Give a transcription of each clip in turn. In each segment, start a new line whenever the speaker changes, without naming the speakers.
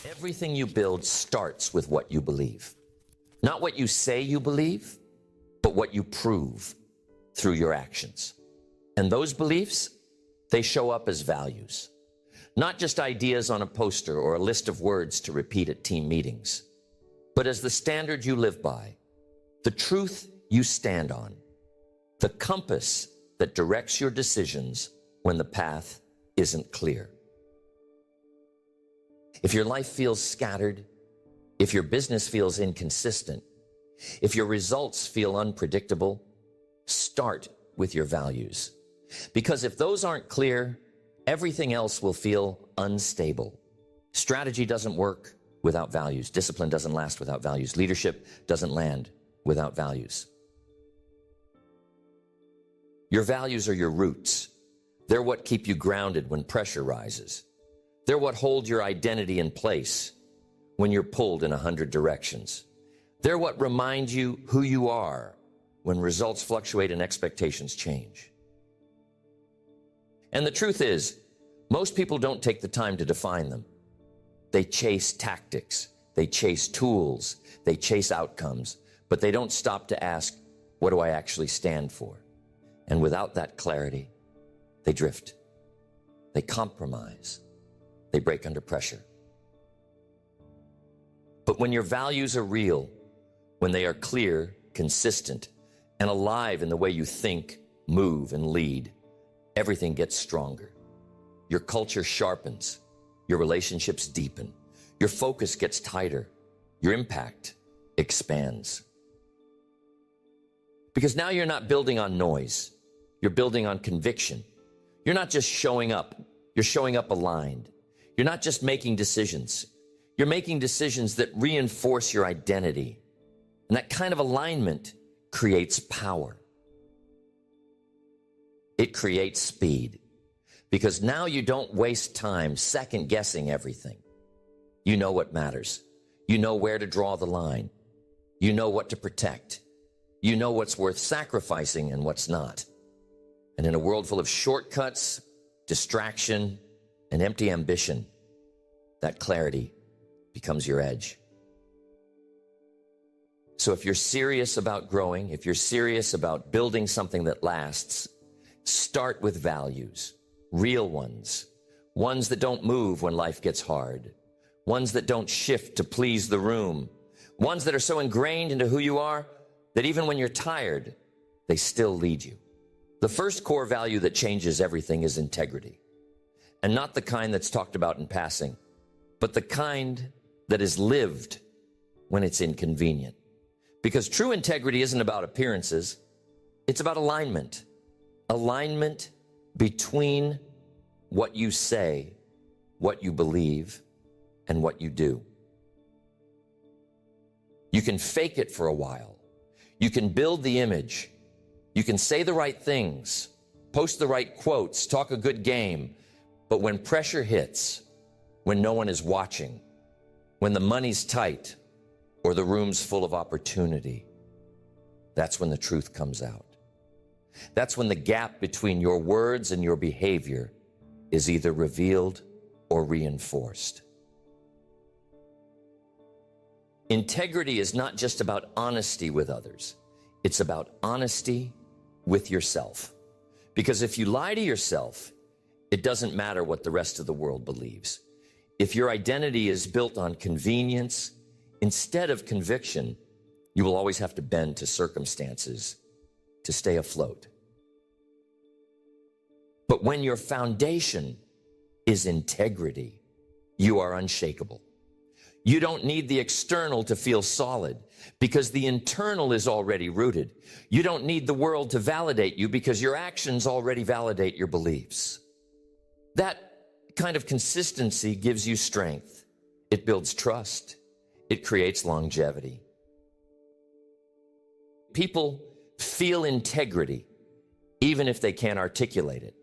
Everything you build starts with what you believe. Not what you say you believe, but what you prove through your actions. And those beliefs, they show up as values. Not just ideas on a poster or a list of words to repeat at team meetings, but as the standard you live by, the truth you stand on, the compass that directs your decisions when the path isn't clear. If your life feels scattered, if your business feels inconsistent, if your results feel unpredictable, start with your values. Because if those aren't clear, everything else will feel unstable. Strategy doesn't work without values. Discipline doesn't last without values. Leadership doesn't land without values. Your values are your roots. They're what keep you grounded when pressure rises. They're what hold your identity in place when you're pulled in 100 directions. They're what remind you who you are when results fluctuate and expectations change. And the truth is, most people don't take the time to define them. They chase tactics, they chase tools, they chase outcomes, but they don't stop to ask, what do I actually stand for? And without that clarity, they drift, they compromise, they break under pressure. But when your values are real, when they are clear, consistent, and alive in the way you think, move, and lead, everything gets stronger. Your culture sharpens, your relationships deepen, your focus gets tighter, your impact expands. Because now you're not building on noise, you're building on conviction. You're not just showing up, you're showing up aligned. You're not just making decisions, you're making decisions that reinforce your identity. And that kind of alignment creates power. It creates speed. Because now you don't waste time second guessing everything. You know what matters. You know where to draw the line. You know what to protect. You know what's worth sacrificing and what's not. And in a world full of shortcuts, distraction, and empty ambition, that clarity becomes your edge. So if you're serious about growing, if you're serious about building something that lasts, start with values, real ones, ones that don't move when life gets hard, ones that don't shift to please the room, ones that are so ingrained into who you are that even when you're tired, they still lead you. The first core value that changes everything is integrity. And not the kind that's talked about in passing, but the kind that is lived when it's inconvenient. Because true integrity isn't about appearances, it's about alignment. Alignment between what you say, what you believe, and what you do. You can fake it for a while. You can build the image. You can say the right things, post the right quotes, talk a good game. But when pressure hits, when no one is watching, when the money's tight or the room's full of opportunity, that's when the truth comes out. That's when the gap between your words and your behavior is either revealed or reinforced. Integrity is not just about honesty with others. It's about honesty with yourself. Because if you lie to yourself, it doesn't matter what the rest of the world believes. If your identity is built on convenience instead of conviction, you will always have to bend to circumstances to stay afloat. But when your foundation is integrity, you are unshakable. You don't need the external to feel solid because the internal is already rooted. You don't need the world to validate you because your actions already validate your beliefs. That kind of consistency gives you strength. It builds trust. It creates longevity. People feel integrity even if they can't articulate it.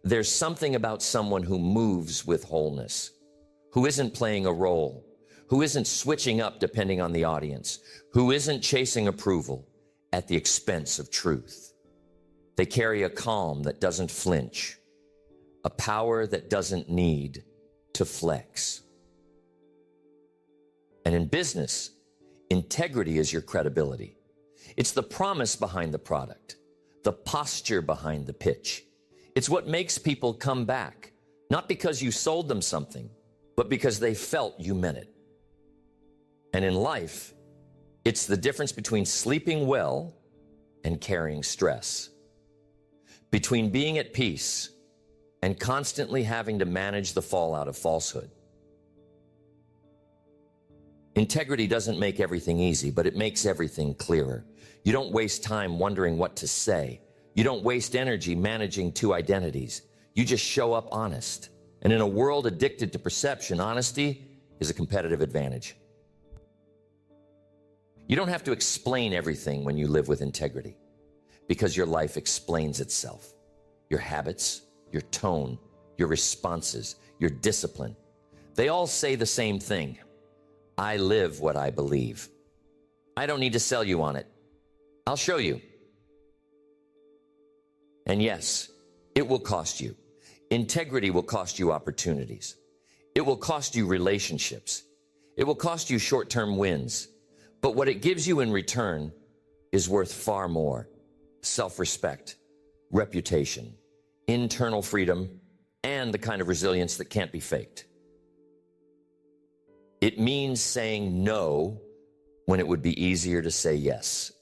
There's something about someone who moves with wholeness, who isn't playing a role, who isn't switching up depending on the audience, who isn't chasing approval at the expense of truth. They carry a calm that doesn't flinch, a power that doesn't need to flex. And in business, integrity is your credibility. It's the promise behind the product, the posture behind the pitch. It's what makes people come back, not because you sold them something, but because they felt you meant it. And in life, it's the difference between sleeping well and carrying stress, between being at peace and constantly having to manage the fallout of falsehood. Integrity doesn't make everything easy, but it makes everything clearer. You don't waste time wondering what to say. You don't waste energy managing two identities. You just show up honest. And in a world addicted to perception, honesty is a competitive advantage. You don't have to explain everything when you live with integrity, because your life explains itself. Your habits, your tone, your responses, your discipline, they all say the same thing. I live what I believe. I don't need to sell you on it. I'll show you. And yes, it will cost you. Integrity will cost you opportunities. It will cost you relationships. It will cost you short-term wins. But what it gives you in return is worth far more. Self-respect, reputation, internal freedom, and the kind of resilience that can't be faked. It means saying no when it would be easier to say yes.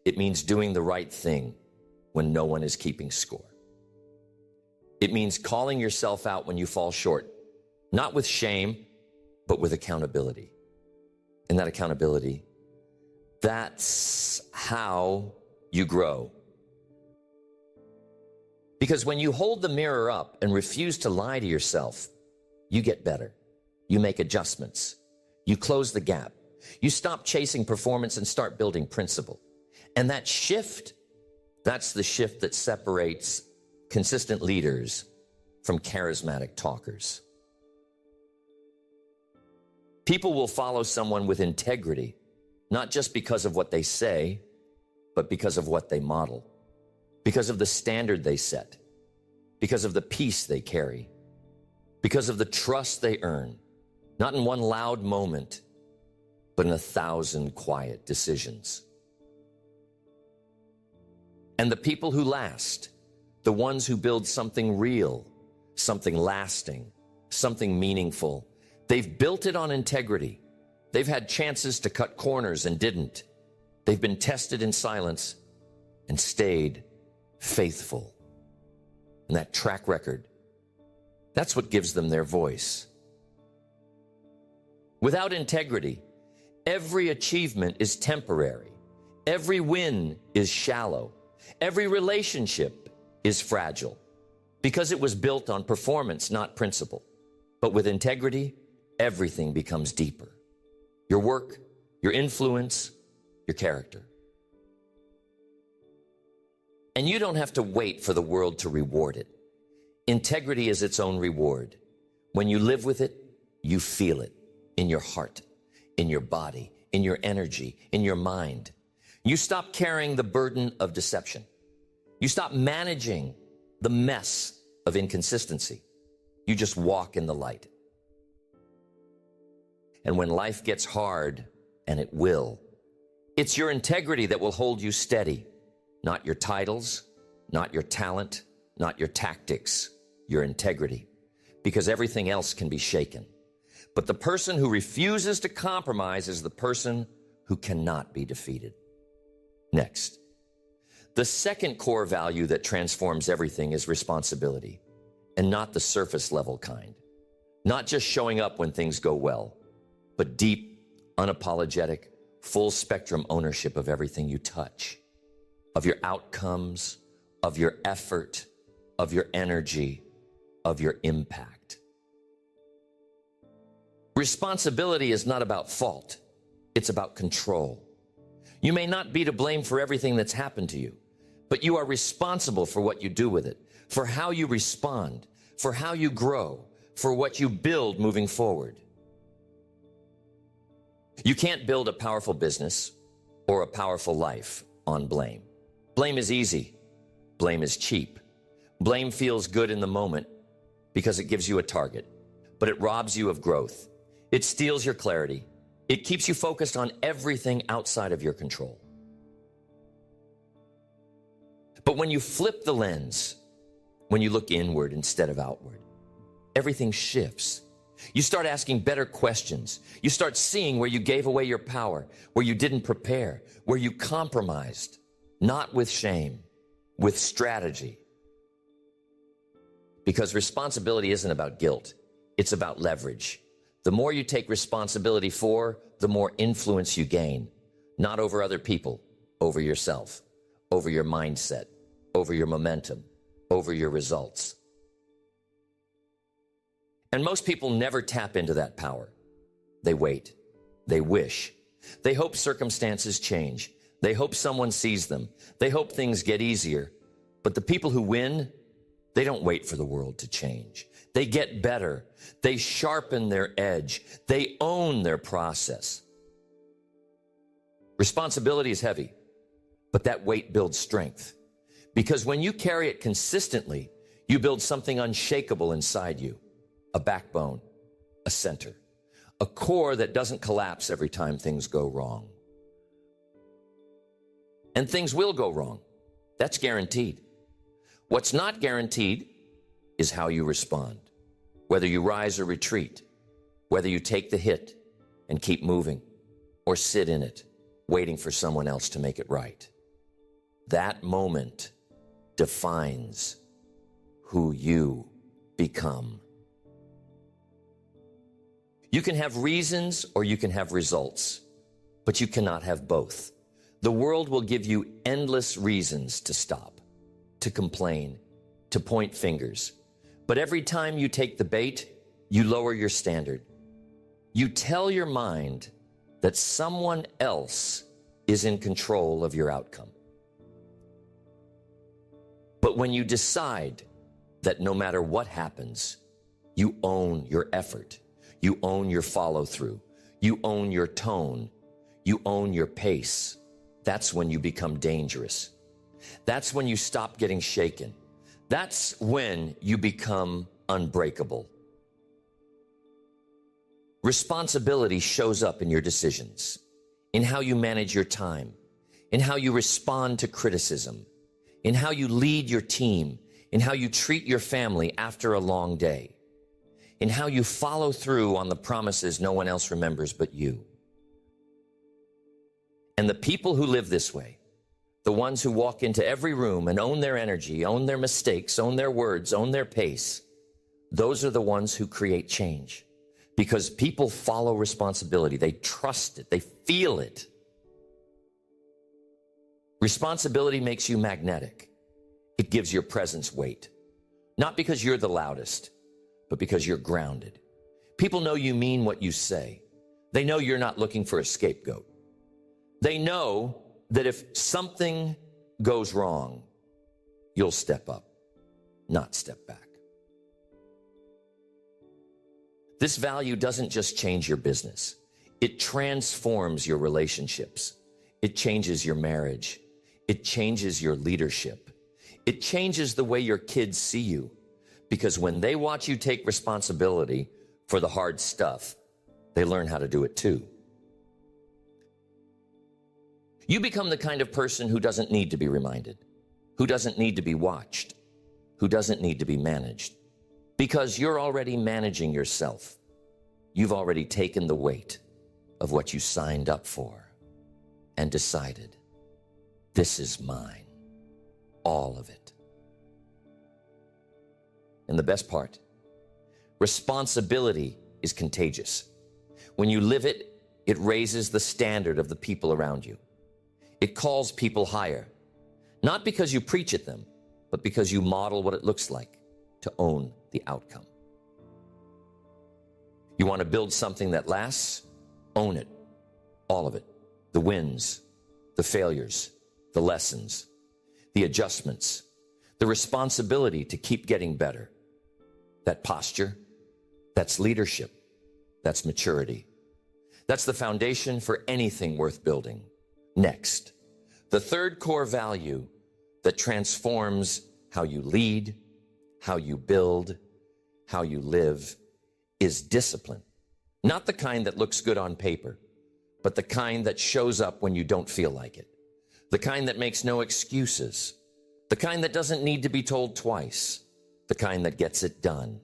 It means doing the right thing when no one is keeping score. It means calling yourself out when you fall short, not with shame, but with accountability. And that accountability, that's how you grow. Because when you hold the mirror up and refuse to lie to yourself, you get better. You make adjustments. You close the gap. You stop chasing performance and start building principle. And that shift, that's the shift that separates consistent leaders from charismatic talkers. People will follow someone with integrity, not just because of what they say, but because of what they model, because of the standard they set, because of the peace they carry, because of the trust they earn, not in one loud moment, but in 1,000 quiet decisions. And the people who last, the ones who build something real, something lasting, something meaningful, they've built it on integrity. They've had chances to cut corners and didn't. They've been tested in silence and stayed faithful. And that track record, that's what gives them their voice. Without integrity, every achievement is temporary. Every win is shallow. Every relationship is fragile because it was built on performance, not principle. But with integrity, everything becomes deeper. Your work, your influence, your character. And you don't have to wait for the world to reward it. Integrity is its own reward. When you live with it, you feel it in your heart, in your body, in your energy, in your mind. You stop carrying the burden of deception. You stop managing the mess of inconsistency. You just walk in the light. And when life gets hard, and it will, it's your integrity that will hold you steady, not your titles, not your talent, not your tactics, your integrity, because everything else can be shaken. But the person who refuses to compromise is the person who cannot be defeated. Next, the second core value that transforms everything is responsibility, and not the surface level kind. Not just showing up when things go well, but deep, unapologetic, full spectrum ownership of everything you touch, of your outcomes, of your effort, of your energy, of your impact. Responsibility is not about fault. It's about control. You may not be to blame for everything that's happened to you, but you are responsible for what you do with it, for how you respond, for how you grow, for what you build moving forward. You can't build a powerful business or a powerful life on blame. Blame is easy. Blame is cheap. Blame feels good in the moment because it gives you a target, but it robs you of growth. It steals your clarity. It keeps you focused on everything outside of your control. But when you flip the lens, when you look inward instead of outward, everything shifts. You start asking better questions. You start seeing where you gave away your power, where you didn't prepare, where you compromised, not with shame, with strategy. Because responsibility isn't about guilt. It's about leverage. The more you take responsibility for, the more influence you gain, not over other people, over yourself, over your mindset, over your momentum, over your results. And most people never tap into that power. They wait. They wish. They hope circumstances change. They hope someone sees them. They hope things get easier. But the people who win, they don't wait for the world to change. They get better. They sharpen their edge. They own their process. Responsibility is heavy, but that weight builds strength. Because when you carry it consistently, you build something unshakable inside you. A backbone, a center, a core that doesn't collapse every time things go wrong. And things will go wrong. That's guaranteed. What's not guaranteed is how you respond, whether you rise or retreat, whether you take the hit and keep moving, or sit in it, waiting for someone else to make it right. That moment defines who you become. You can have reasons or you can have results, but you cannot have both. The world will give you endless reasons to stop, to complain, to point fingers. But every time you take the bait, you lower your standard. You tell your mind that someone else is in control of your outcome. But when you decide that no matter what happens, you own your effort, you own your follow-through, you own your tone, you own your pace, that's when you become dangerous. That's when you stop getting shaken. That's when you become unbreakable. Responsibility shows up in your decisions, in how you manage your time, in how you respond to criticism, in how you lead your team, in how you treat your family after a long day, in how you follow through on the promises no one else remembers but you. And the people who live this way, the ones who walk into every room and own their energy, own their mistakes, own their words, own their pace, those are the ones who create change. Because people follow responsibility. They trust it. They feel it. Responsibility makes you magnetic. It gives your presence weight. Not because you're the loudest, but because you're grounded. People know you mean what you say. They know you're not looking for a scapegoat. They know that if something goes wrong, you'll step up, not step back. This value doesn't just change your business. It transforms your relationships. It changes your marriage. It changes your leadership. It changes the way your kids see you. Because when they watch you take responsibility for the hard stuff, they learn how to do it too. You become the kind of person who doesn't need to be reminded, who doesn't need to be watched, who doesn't need to be managed. Because you're already managing yourself. You've already taken the weight of what you signed up for and decided, this is mine, all of it. And the best part, responsibility is contagious. When you live it, it raises the standard of the people around you. It calls people higher, not because you preach at them, but because you model what it looks like to own the outcome. You want to build something that lasts? Own it, all of it. The wins, the failures, the lessons, the adjustments, the responsibility to keep getting better. That posture, that's leadership, that's maturity. That's the foundation for anything worth building. Next, the third core value that transforms how you lead, how you build, how you live is discipline. Not the kind that looks good on paper, but the kind that shows up when you don't feel like it. The kind that makes no excuses. The kind that doesn't need to be told twice. The kind that gets it done.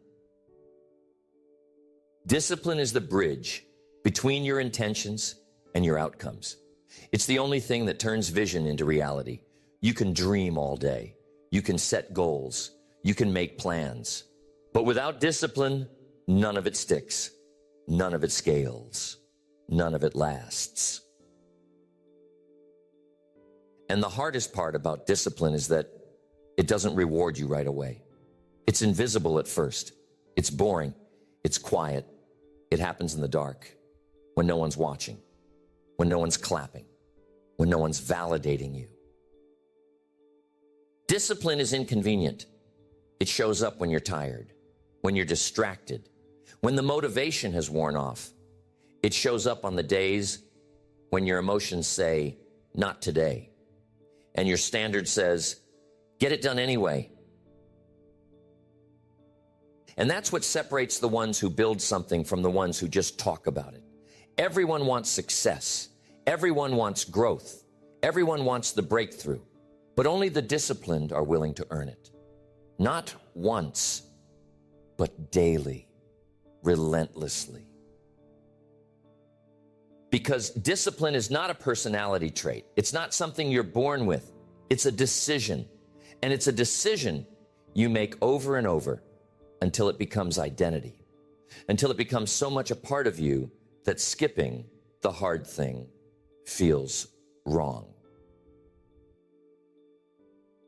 Discipline is the bridge between your intentions and your outcomes. It's the only thing that turns vision into reality. You can dream all day. You can set goals. You can make plans. But without discipline, none of it sticks. None of it scales. None of it lasts. And the hardest part about discipline is that it doesn't reward you right away. It's invisible at first. It's boring. It's quiet. It happens in the dark, when no one's watching, when no one's clapping, when no one's validating you. Discipline is inconvenient. It shows up when you're tired, when you're distracted, when the motivation has worn off. It shows up on the days when your emotions say, not today, and your standard says, get it done anyway. And that's what separates the ones who build something from the ones who just talk about it. Everyone wants success. Everyone wants growth. Everyone wants the breakthrough. But only the disciplined are willing to earn it. Not once, but daily, relentlessly. Because discipline is not a personality trait. It's not something you're born with. It's a decision. And it's a decision you make over and over until it becomes identity, until it becomes so much a part of you that skipping the hard thing feels wrong.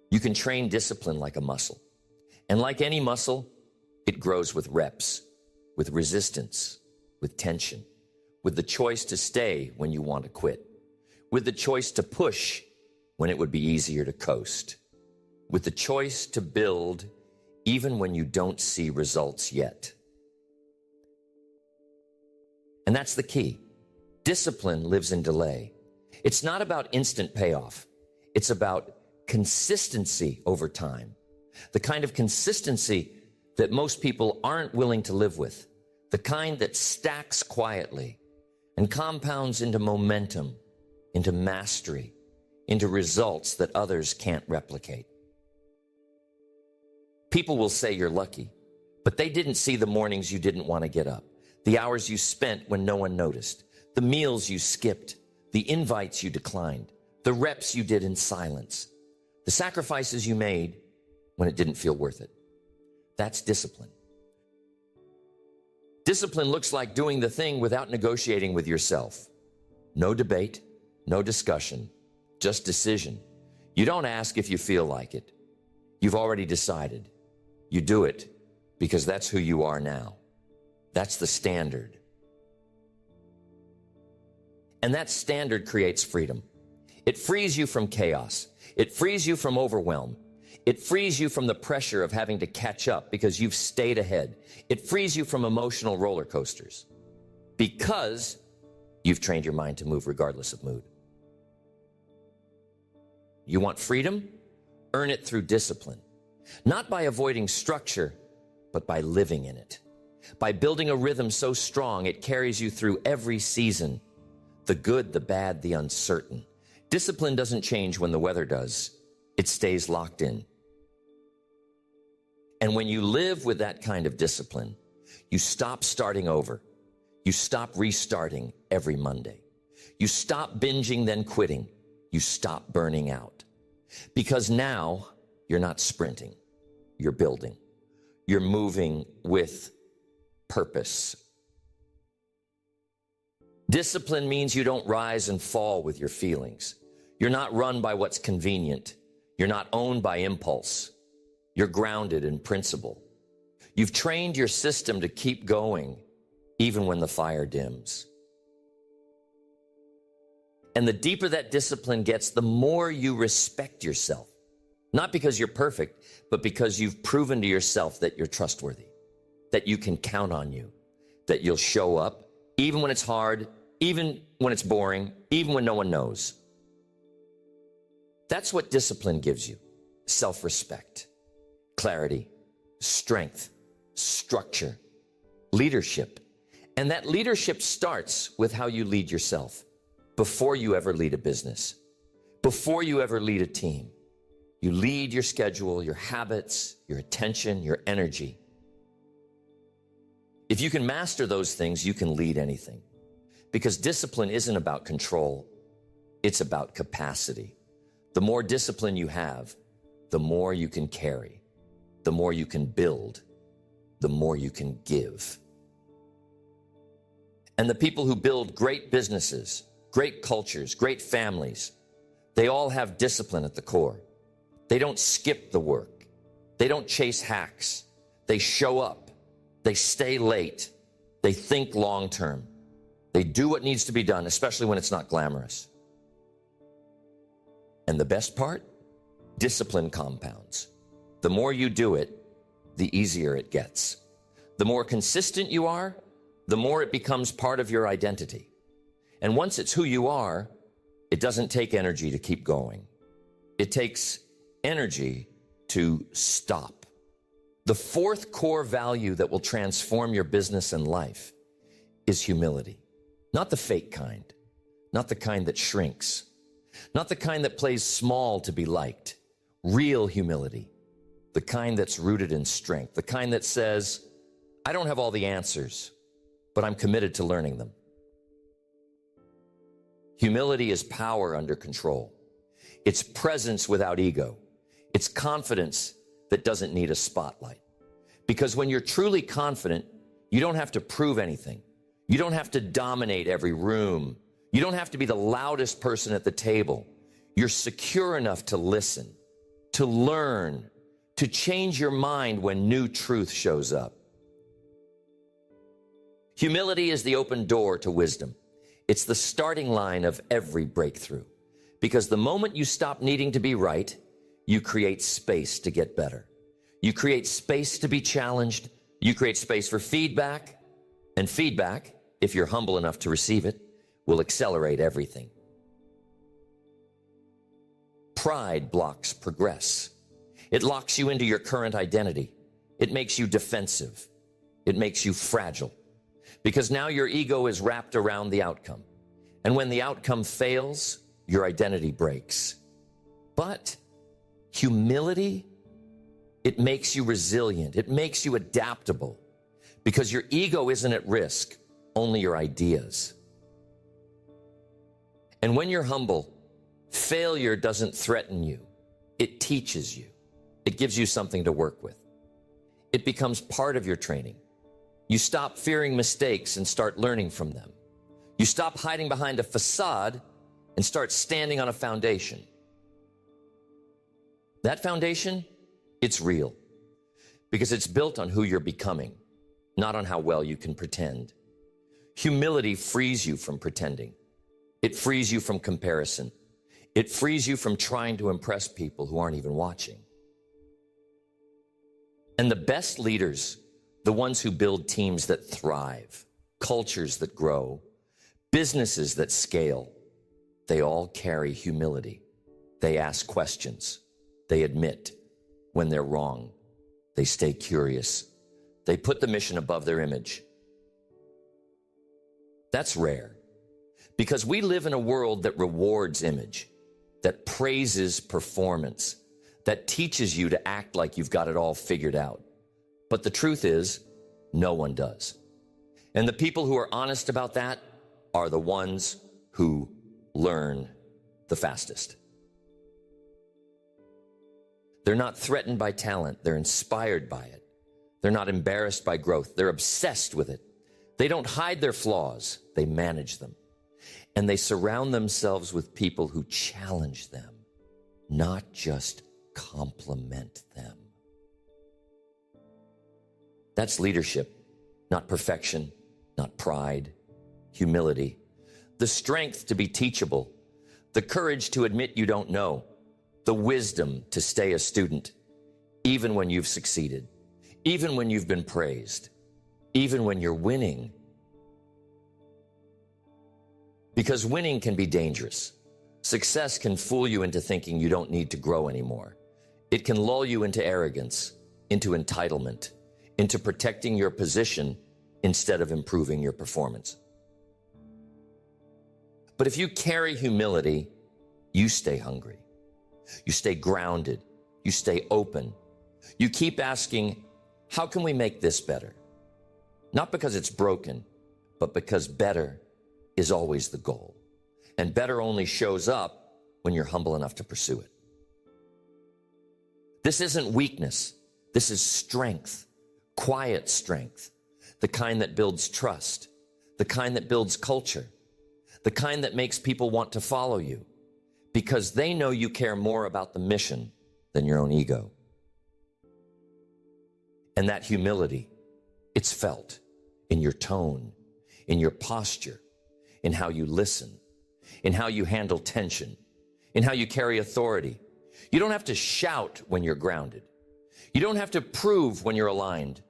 You can train discipline like a muscle. And like any muscle, it grows with reps, with resistance, with tension, with the choice to stay when you want to quit, with the choice to push when it would be easier to coast, with the choice to build even when you don't see results yet. And that's the key. Discipline lives in delay. It's not about instant payoff. It's about consistency over time. The kind of consistency that most people aren't willing to live with. The kind that stacks quietly and compounds into momentum, into mastery, into results that others can't replicate. People will say you're lucky, but they didn't see the mornings you didn't want to get up, the hours you spent when no one noticed, the meals you skipped, the invites you declined, the reps you did in silence, the sacrifices you made when it didn't feel worth it. That's discipline. Discipline looks like doing the thing without negotiating with yourself. No debate, no discussion, just decision. You don't ask if you feel like it. You've already decided. You do it because that's who you are now. That's the standard. And that standard creates freedom. It frees you from chaos. It frees you from overwhelm. It frees you from the pressure of having to catch up because you've stayed ahead. It frees you from emotional roller coasters because you've trained your mind to move regardless of mood. You want freedom? Earn it through discipline. Not by avoiding structure, but by living in it. By building a rhythm so strong it carries you through every season. The good, the bad, the uncertain. Discipline doesn't change when the weather does. It stays locked in. And when you live with that kind of discipline, you stop starting over. You stop restarting every Monday. You stop binging, then quitting. You stop burning out. Because now you're not sprinting. You're building. You're moving with purpose. Discipline means you don't rise and fall with your feelings. You're not run by what's convenient. You're not owned by impulse. You're grounded in principle. You've trained your system to keep going even when the fire dims. And the deeper that discipline gets, the more you respect yourself. Not because you're perfect, but because you've proven to yourself that you're trustworthy, that you can count on you, that you'll show up even when it's hard, even when it's boring, even when no one knows. That's what discipline gives you: self-respect, clarity, strength, structure, leadership. And that leadership starts with how you lead yourself. before you ever lead a business, before you ever lead a team. You lead your schedule, your habits, your attention, your energy. If you can master those things, you can lead anything. Because discipline isn't about control, it's about capacity. The more discipline you have, the more you can carry, the more you can build, the more you can give. And the people who build great businesses, great cultures, great families, they all have discipline at the core. They don't skip the work. They don't chase hacks. They show up. They stay late. They think long term. They do what needs to be done, especially when it's not glamorous. And the best part? Discipline compounds. The more you do it, the easier it gets. The more consistent you are, the more it becomes part of your identity. And once it's who you are, it doesn't take energy to keep going. It takes energy to stop. The fourth core value that will transform your business and life is humility. Not the fake kind, not the kind that shrinks, not the kind that plays small to be liked. Real humility, the kind that's rooted in strength, the kind that says, I don't have all the answers, but I'm committed to learning them. Humility is power under control. It's presence without ego. It's confidence that doesn't need a spotlight. Because when you're truly confident, you don't have to prove anything. You don't have to dominate every room. You don't have to be the loudest person at the table. You're secure enough to listen, to learn, to change your mind when new truth shows up. Humility is the open door to wisdom. It's the starting line of every breakthrough. Because the moment you stop needing to be right, you create space to get better. You create space to be challenged. You create space for feedback. And feedback, if you're humble enough to receive it, will accelerate everything. Pride blocks progress. It locks you into your current identity. It makes you defensive. It makes you fragile. Because now your ego is wrapped around the outcome. And when the outcome fails, your identity breaks. But humility, it makes you resilient. It makes you adaptable. Because your ego isn't at risk, only your ideas. And when you're humble, failure doesn't threaten you. It teaches you. It gives you something to work with. It becomes part of your training. You stop fearing mistakes and start learning from them. You stop hiding behind a facade and start standing on a foundation. That foundation, it's real because it's built on who you're becoming, not on how well you can pretend. Humility frees you from pretending. It frees you from comparison. It frees you from trying to impress people who aren't even watching. And the best leaders, the ones who build teams that thrive, cultures that grow, businesses that scale, they all carry humility. They ask questions. They admit when they're wrong. They stay curious. They put the mission above their image. That's rare because we live in a world that rewards image, that praises performance, that teaches you to act like you've got it all figured out. But the truth is, no one does. And the people who are honest about that are the ones who learn the fastest. They're not threatened by talent. They're inspired by it. They're not embarrassed by growth. They're obsessed with it. They don't hide their flaws. They manage them. And they surround themselves with people who challenge them, not just compliment them. That's leadership, not perfection, not pride, humility, the strength to be teachable, the courage to admit you don't know, the wisdom to stay a student, even when you've succeeded, even when you've been praised, even when you're winning. Because winning can be dangerous. Success can fool you into thinking you don't need to grow anymore. It can lull you into arrogance, into entitlement, into protecting your position instead of improving your performance. But if you carry humility, you stay hungry. You stay grounded. You stay open. You keep asking, how can we make this better? Not because it's broken, but because better is always the goal. And better only shows up when you're humble enough to pursue it. This isn't weakness. This is strength, quiet strength, the kind that builds trust, the kind that builds culture, the kind that makes people want to follow you because they know you care more about the mission than your own ego. And that humility, it's felt in your tone, in your posture, in how you listen, in how you handle tension, in how you carry authority. You don't have to shout when you're grounded. You don't have to prove when you're aligned.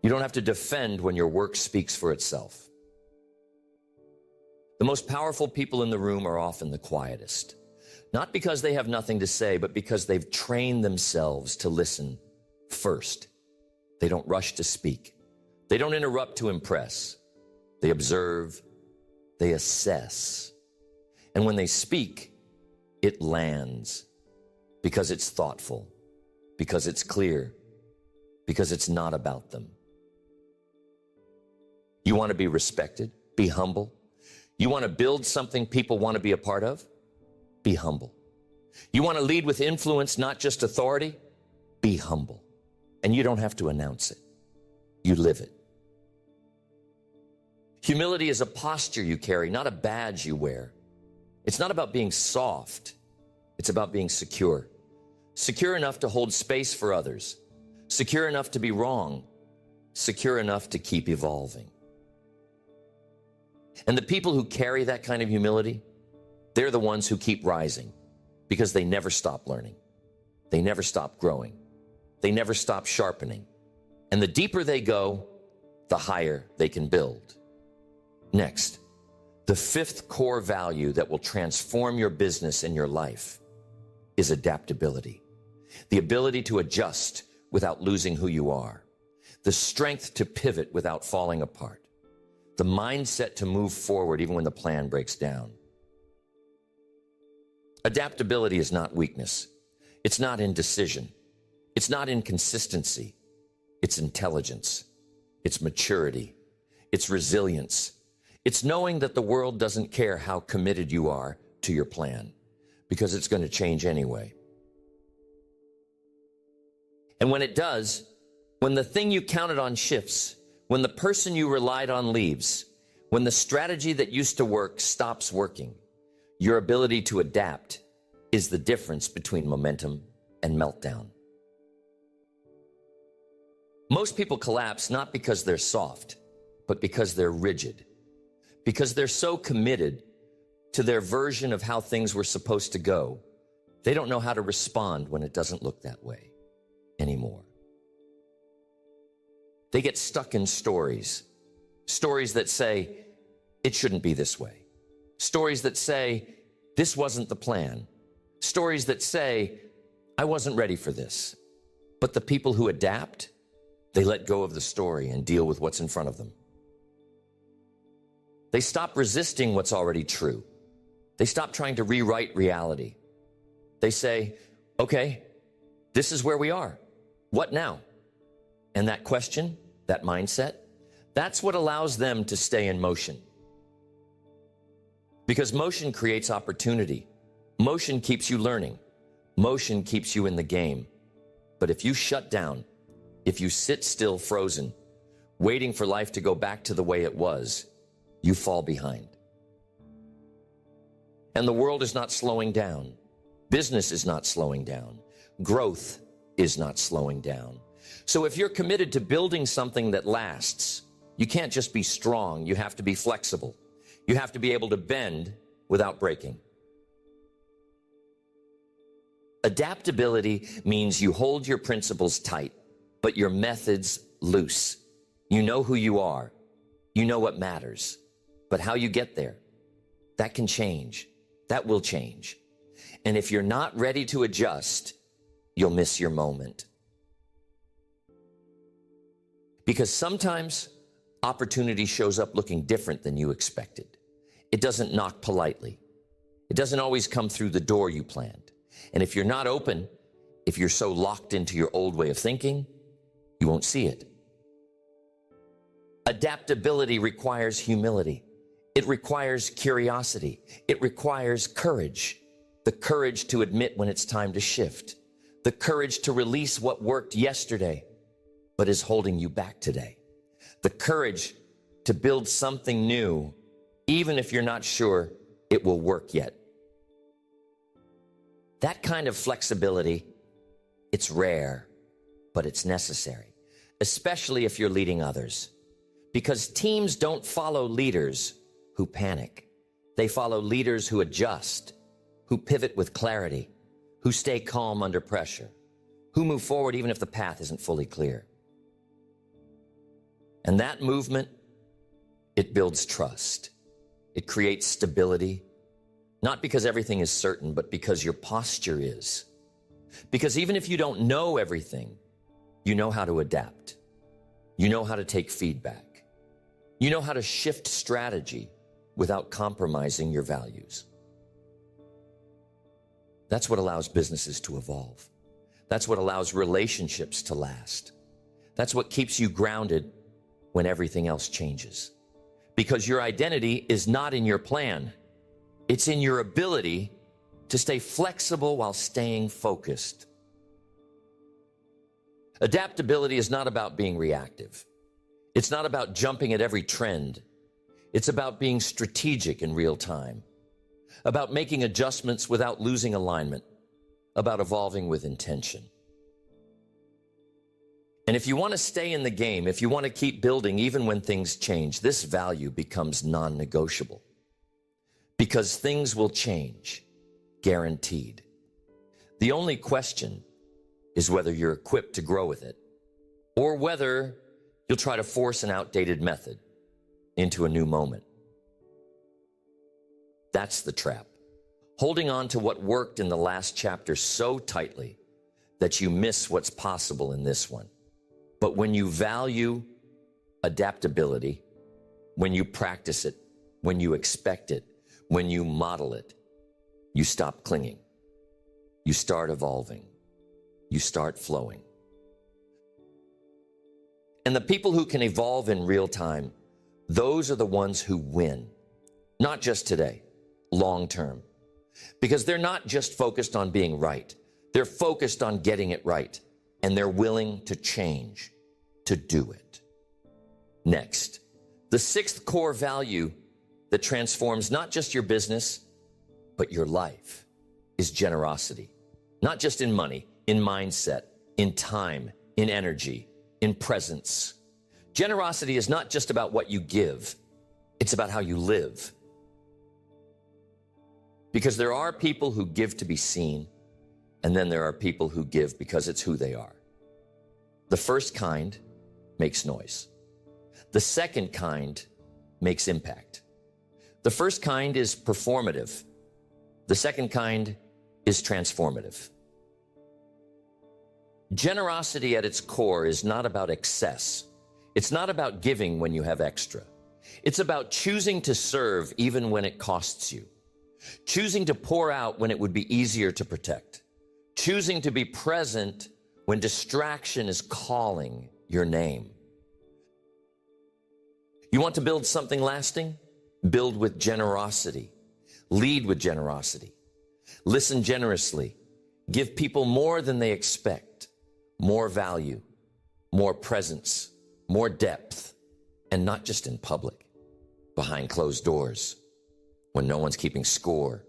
You don't have to defend when your work speaks for itself. The most powerful people in the room are often the quietest, not because they have nothing to say, but because they've trained themselves to listen first. They don't rush to speak. They don't interrupt to impress. They observe. They assess. And when they speak, it lands because it's thoughtful, because it's clear, because it's not about them. You want to be respected? Be humble. You want to build something people want to be a part of? Be humble. You want to lead with influence, not just authority? Be humble. And you don't have to announce it. You live it. Humility is a posture you carry, not a badge you wear. It's not about being soft. It's about being secure. Secure enough to hold space for others. Secure enough to be wrong. Secure enough to keep evolving. And the people who carry that kind of humility, they're the ones who keep rising because they never stop learning. They never stop growing. They never stop sharpening. And the deeper they go, the higher they can build. Next, the fifth core value that will transform your business and your life is adaptability. The ability to adjust without losing who you are. The strength to pivot without falling apart. The mindset to move forward even when the plan breaks down. Adaptability is not weakness. It's not indecision. It's not inconsistency. It's intelligence. It's maturity. It's resilience. It's knowing that the world doesn't care how committed you are to your plan because it's going to change anyway. And when it does, when the thing you counted on shifts, when the person you relied on leaves, when the strategy that used to work stops working, your ability to adapt is the difference between momentum and meltdown. Most people collapse not because they're soft, but because they're rigid, because they're so committed to their version of how things were supposed to go, they don't know how to respond when it doesn't look that way anymore. They get stuck in stories that say, it shouldn't be this way. Stories that say, this wasn't the plan. Stories that say, I wasn't ready for this. But the people who adapt, they let go of the story and deal with what's in front of them. They stop resisting what's already true. They stop trying to rewrite reality. They say, okay, this is where we are. What now? And that question, that mindset, that's what allows them to stay in motion. Because motion creates opportunity. Motion keeps you learning. Motion keeps you in the game. But if you shut down, if you sit still frozen, waiting for life to go back to the way it was, you fall behind. And the world is not slowing down. Business is not slowing down. Growth is not slowing down. So if you're committed to building something that lasts, you can't just be strong. You have to be flexible. You have to be able to bend without breaking. Adaptability means you hold your principles tight, but your methods loose. You know who you are. You know what matters. But how you get there, that can change. That will change. And if you're not ready to adjust, you'll miss your moment. Because sometimes opportunity shows up looking different than you expected. it doesn't knock politely. It doesn't always come through the door you planned. And if you're not open, if you're so locked into your old way of thinking, you won't see it. Adaptability requires humility. It requires curiosity. It requires courage. The courage to admit when it's time to shift. The courage to release what worked yesterday, but is holding you back today. The courage to build something new, even if you're not sure it will work yet. That kind of flexibility, it's rare, but it's necessary, especially if you're leading others. Because teams don't follow leaders who panic. They follow leaders who adjust, who pivot with clarity, who stay calm under pressure, who move forward even if the path isn't fully clear. And that movement, it builds trust. It creates stability, not because everything is certain, but because your posture is. Because even if you don't know everything, you know how to adapt. You know how to take feedback. You know how to shift strategy without compromising your values. That's what allows businesses to evolve. That's what allows relationships to last. That's what keeps you grounded when everything else changes. Because your identity is not in your plan. It's in your ability to stay flexible while staying focused. Adaptability is not about being reactive. It's not about jumping at every trend. It's about being strategic in real time, about making adjustments without losing alignment, about evolving with intention. And if you want to stay in the game, if you want to keep building even when things change, this value becomes non-negotiable. Because things will change, guaranteed. The only question is whether you're equipped to grow with it, or whether you'll try to force an outdated method into a new moment. That's the trap. Holding on to what worked in the last chapter so tightly that you miss what's possible in this one. But when you value adaptability, when you practice it, when you expect it, when you model it, you stop clinging. You start evolving. You start flowing. And the people who can evolve in real time, those are the ones who win. Not just today, long term. Because they're not just focused on being right. They're focused on getting it right. And they're willing to change, to do it. Next, the sixth core value that transforms not just your business, but your life is generosity. Not just in money, in mindset, in time, in energy, in presence. Generosity is not just about what you give. It's about how you live. Because there are people who give to be seen, and then there are people who give because it's who they are. The first kind makes noise. The second kind makes impact. The first kind is performative. The second kind is transformative. Generosity at its core is not about excess. It's not about giving when you have extra. It's about choosing to serve even when it costs you. Choosing to pour out when it would be easier to protect. Choosing to be present when distraction is calling your name. You want to build something lasting? Build with generosity. Lead with generosity. Listen generously. Give people more than they expect. More value, more presence, more depth, and not just in public, behind closed doors, when no one's keeping score.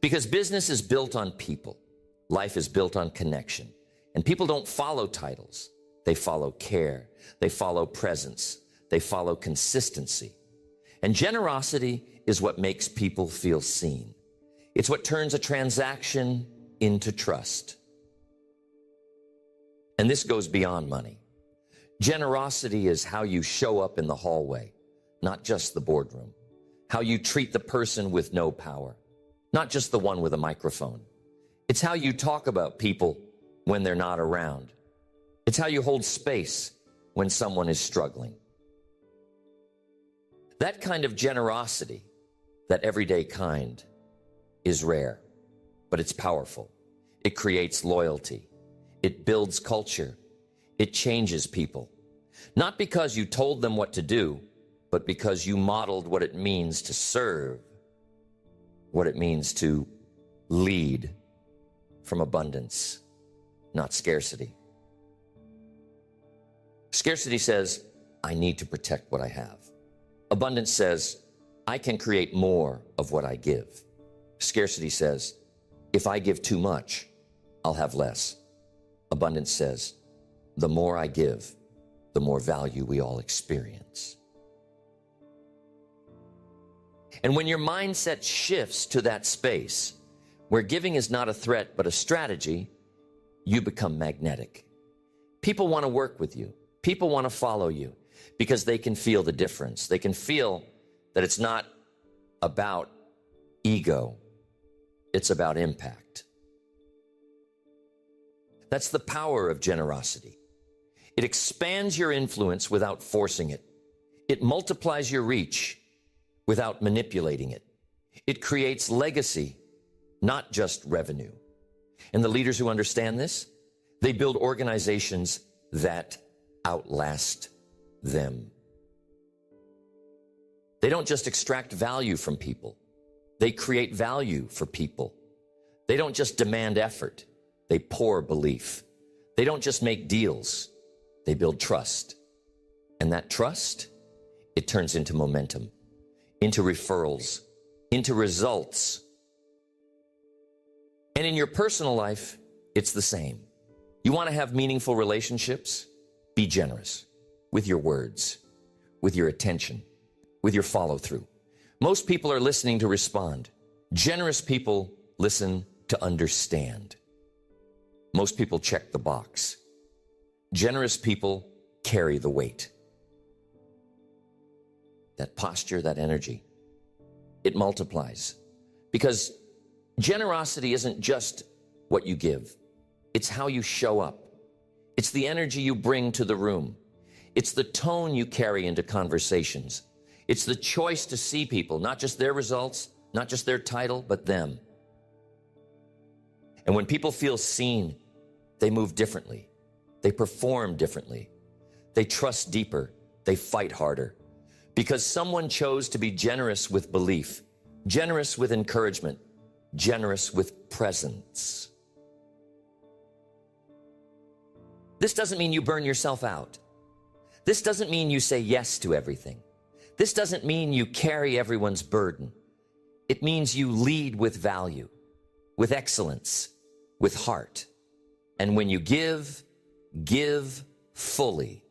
Because business is built on people. Life is built on connection. And people don't follow titles. They follow care. They follow presence. They follow consistency. And generosity is what makes people feel seen. It's what turns a transaction into trust. And this goes beyond money. Generosity is how you show up in the hallway, not just the boardroom. How you treat the person with no power, not just the one with a microphone. It's how you talk about people when they're not around. It's how you hold space when someone is struggling. That kind of generosity, that everyday kind, is rare, but it's powerful. It creates loyalty. It builds culture. It changes people. Not because you told them what to do, but because you modeled what it means to serve, what it means to lead from abundance, not scarcity. Scarcity says, I need to protect what I have. Abundance says, I can create more of what I give. Scarcity says, if I give too much, I'll have less. Abundance says, the more I give, the more value we all experience. And when your mindset shifts to that space, where giving is not a threat but a strategy, you become magnetic. People want to work with you. People want to follow you because they can feel the difference. They can feel that it's not about ego. It's about impact. That's the power of generosity. It expands your influence without forcing it. It multiplies your reach without manipulating it. It creates legacy, not just revenue. And the leaders who understand this, they build organizations that outlast them. They don't just extract value from people. They create value for people. They don't just demand effort. They pour belief. They don't just make deals. They build trust. And that trust, it turns into momentum, into referrals, into results. And in your personal life, it's the same. You want to have meaningful relationships? Be generous with your words, with your attention, with your follow-through. Most people are listening to respond. Generous people listen to understand. Most people check the box. Generous people carry the weight. That posture, that energy, it multiplies. Because generosity isn't just what you give. It's how you show up. It's the energy you bring to the room. It's the tone you carry into conversations. It's the choice to see people, not just their results, not just their title, but them. And when people feel seen, they move differently. They perform differently. They trust deeper. They fight harder. Because someone chose to be generous with belief, generous with encouragement, generous with presence. This doesn't mean you burn yourself out. This doesn't mean you say yes to everything. This doesn't mean you carry everyone's burden. It means you lead with value, with excellence, with heart. And when you give, give fully,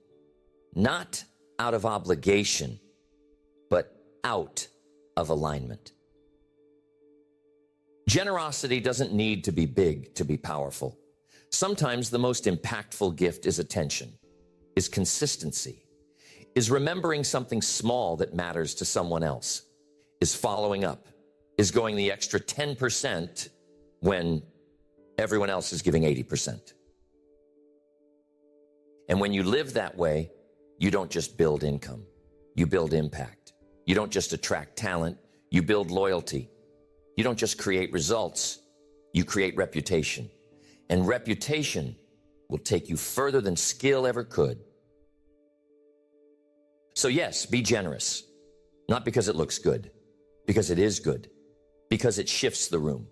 not out of obligation, but out of alignment. Generosity doesn't need to be big to be powerful. Sometimes the most impactful gift is attention, is consistency, is remembering something small that matters to someone else, is following up, is going the extra 10% when everyone else is giving 80%. And when you live that way, you don't just build income, you build impact. You don't just attract talent, you build loyalty. You don't just create results, you create reputation. And reputation will take you further than skill ever could. So yes, be generous. Not because it looks good, because it is good, because it shifts the room,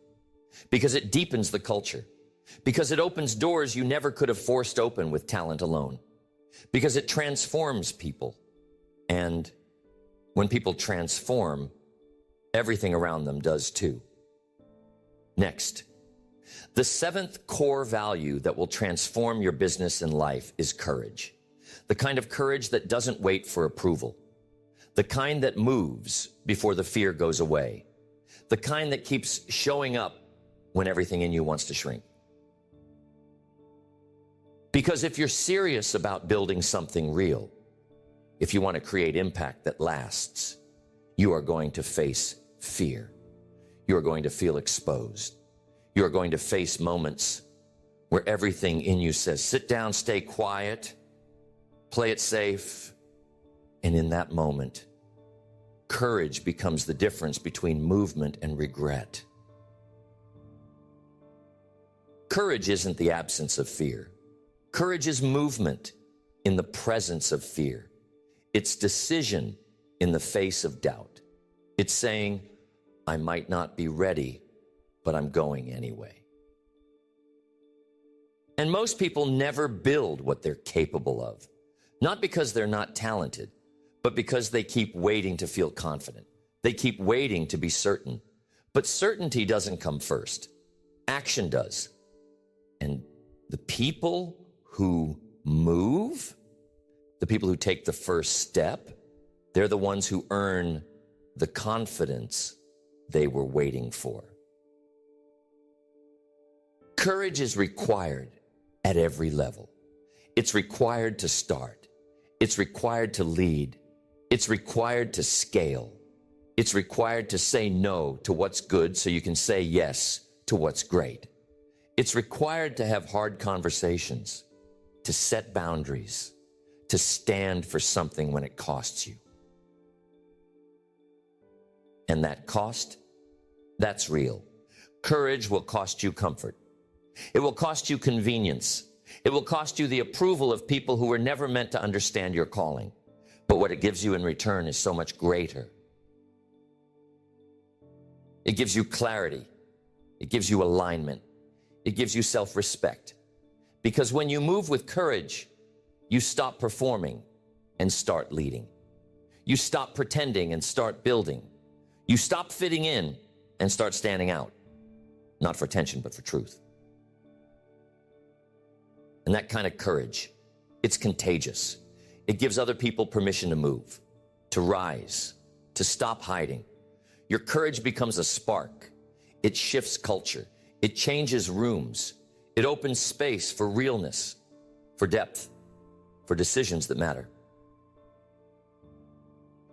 because it deepens the culture, because it opens doors you never could have forced open with talent alone, because it transforms people. And when people transform, everything around them does too. Next, the seventh core value that will transform your business and life is courage. The kind of courage that doesn't wait for approval. The kind that moves before the fear goes away. The kind that keeps showing up when everything in you wants to shrink. Because if you're serious about building something real, if you want to create impact that lasts, you are going to face fear. You are going to feel exposed. You are going to face moments where everything in you says, sit down, stay quiet, play it safe. And in that moment, Courage becomes the difference between movement and regret. Courage isn't the absence of fear. Courage is movement in the presence of fear. It's decision in the face of doubt. It's saying, I might not be ready, but I'm going anyway. And most people never build what they're capable of, not because they're not talented, but because they keep waiting to feel confident. They keep waiting to be certain. But certainty doesn't come first. Action does. And the people who move, the people who take the first step, they're the ones who earn the confidence they were waiting for. Courage is required at every level. It's required to start. It's required to lead. It's required to scale. It's required to say no to what's good so you can say yes to what's great. It's required to have hard conversations, to set boundaries, to stand for something when it costs you. And that cost, that's real. Courage will cost you comfort. It will cost you convenience. It will cost you the approval of people who were never meant to understand your calling. But what it gives you in return is so much greater. It gives you clarity. It gives you alignment. It gives you self-respect. Because when you move with courage, you stop performing and start leading. You stop pretending and start building. You stop fitting in and start standing out. Not for attention, but for truth. And that kind of courage, it's contagious. It gives other people permission to move, to rise, to stop hiding. Your courage becomes a spark. It shifts culture. It changes rooms. It opens space for realness, for depth, for decisions that matter.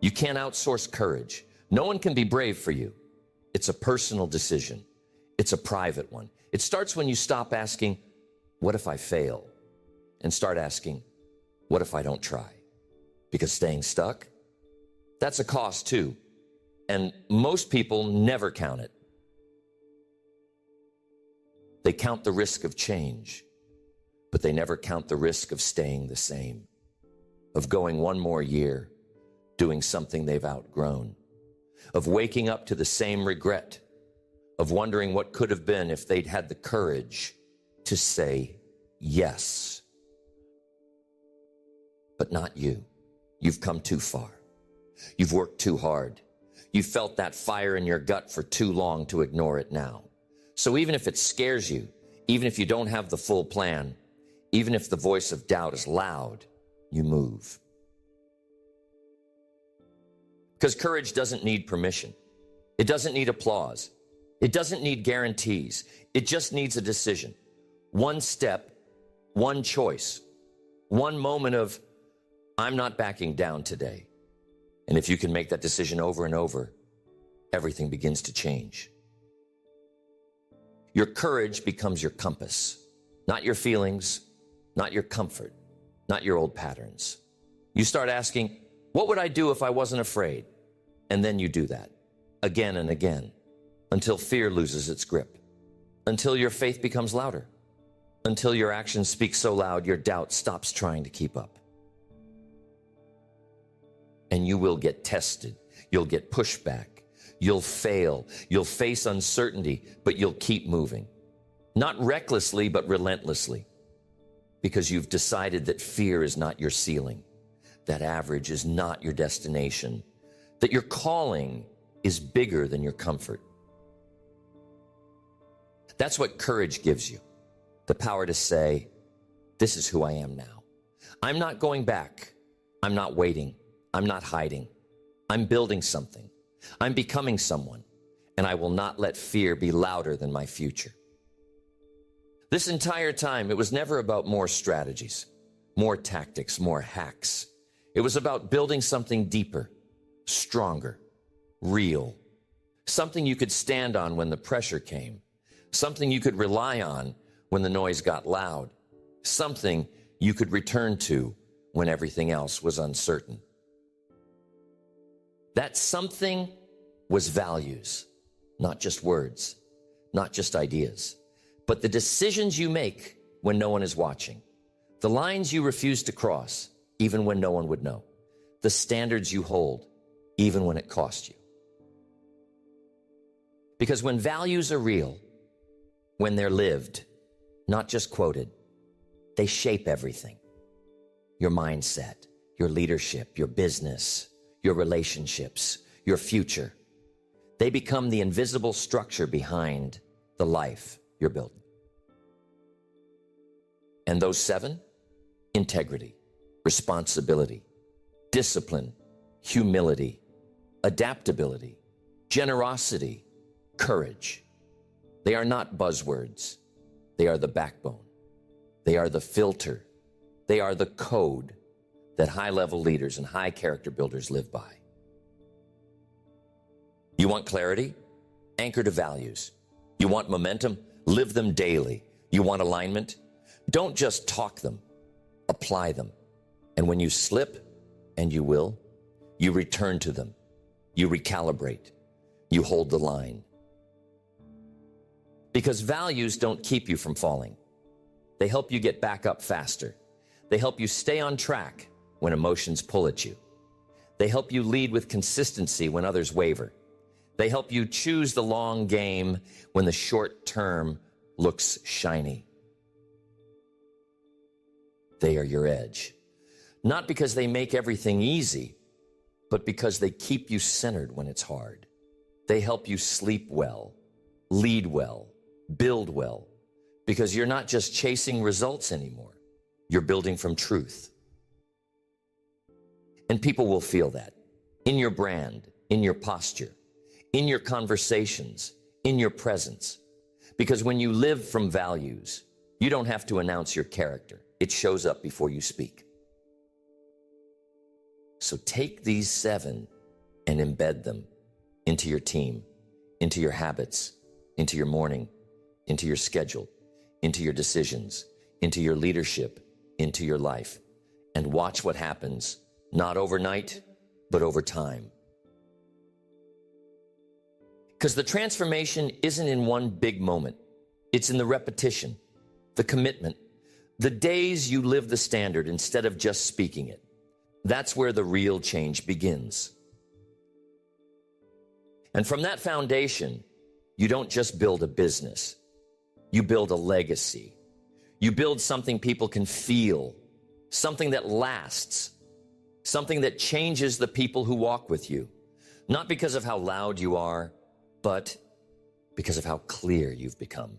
You can't outsource courage. No one can be brave for you. It's a personal decision. It's a private one. It starts when you stop asking, what if I fail? And start asking, what if I don't try? Because staying stuck, that's a cost too. And most people never count it. They count the risk of change, but they never count the risk of staying the same, of going one more year, doing something they've outgrown, of waking up to the same regret, of wondering what could have been if they'd had the courage to say yes. But not you. You've come too far. You've worked too hard. You've felt that fire in your gut for too long to ignore it now. So even if it scares you, even if you don't have the full plan, even if the voice of doubt is loud, you move. Because courage doesn't need permission. It doesn't need applause. It doesn't need guarantees. It just needs a decision. One step, one choice, one moment of, I'm not backing down today. And if you can make that decision over and over, everything begins to change. Your courage becomes your compass, not your feelings, not your comfort, not your old patterns. You start asking, what would I do if I wasn't afraid? And then you do that again and again until fear loses its grip, until your faith becomes louder, until your actions speak so loud your doubt stops trying to keep up. And you will get tested. You'll get pushback. You'll fail. You'll face uncertainty, but you'll keep moving. Not recklessly, but relentlessly. Because you've decided that fear is not your ceiling. That average is not your destination. That your calling is bigger than your comfort. That's what courage gives you. The power to say, this is who I am now. I'm not going back. I'm not waiting. I'm not hiding. I'm building something. I'm becoming someone, and I will not let fear be louder than my future. This entire time, it was never about more strategies, more tactics, more hacks. It was about building something deeper, stronger, real, something you could stand on when the pressure came, something you could rely on when the noise got loud, something you could return to when everything else was uncertain. That something was values, not just words, not just ideas, but the decisions you make when no one is watching, the lines you refuse to cross, even when no one would know, the standards you hold, even when it costs you. Because when values are real, when they're lived, not just quoted, they shape everything. Your mindset, your leadership, your business, your relationships, your future. They become the invisible structure behind the life you're building. And those 7, integrity, responsibility, discipline, humility, adaptability, generosity, courage. They are not buzzwords. They are the backbone. They are the filter. They are the code that high-level leaders and high character builders live by. You want clarity? Anchor to values. You want momentum? Live them daily. You want alignment? Don't just talk them, apply them. And when you slip, and you will, you return to them. You recalibrate. You hold the line. Because values don't keep you from falling. They help you get back up faster. They help you stay on track when emotions pull at you. They help you lead with consistency when others waver. They help you choose the long game when the short term looks shiny. They are your edge. Not because they make everything easy, but because they keep you centered when it's hard. They help you sleep well, lead well, build well, because you're not just chasing results anymore. You're building from truth. And people will feel that in your brand, in your posture, in your conversations, in your presence. Because when you live from values, you don't have to announce your character. It shows up before you speak. So take these 7 and embed them into your team, into your habits, into your morning, into your schedule, into your decisions, into your leadership, into your life, and watch what happens, not overnight, but over time. Because the transformation isn't in one big moment. It's in the repetition, the commitment, the days you live the standard instead of just speaking it. That's where the real change begins. And from that foundation, you don't just build a business. You build a legacy. You build something people can feel, something that lasts, something that changes the people who walk with you, not because of how loud you are, but because of how clear you've become.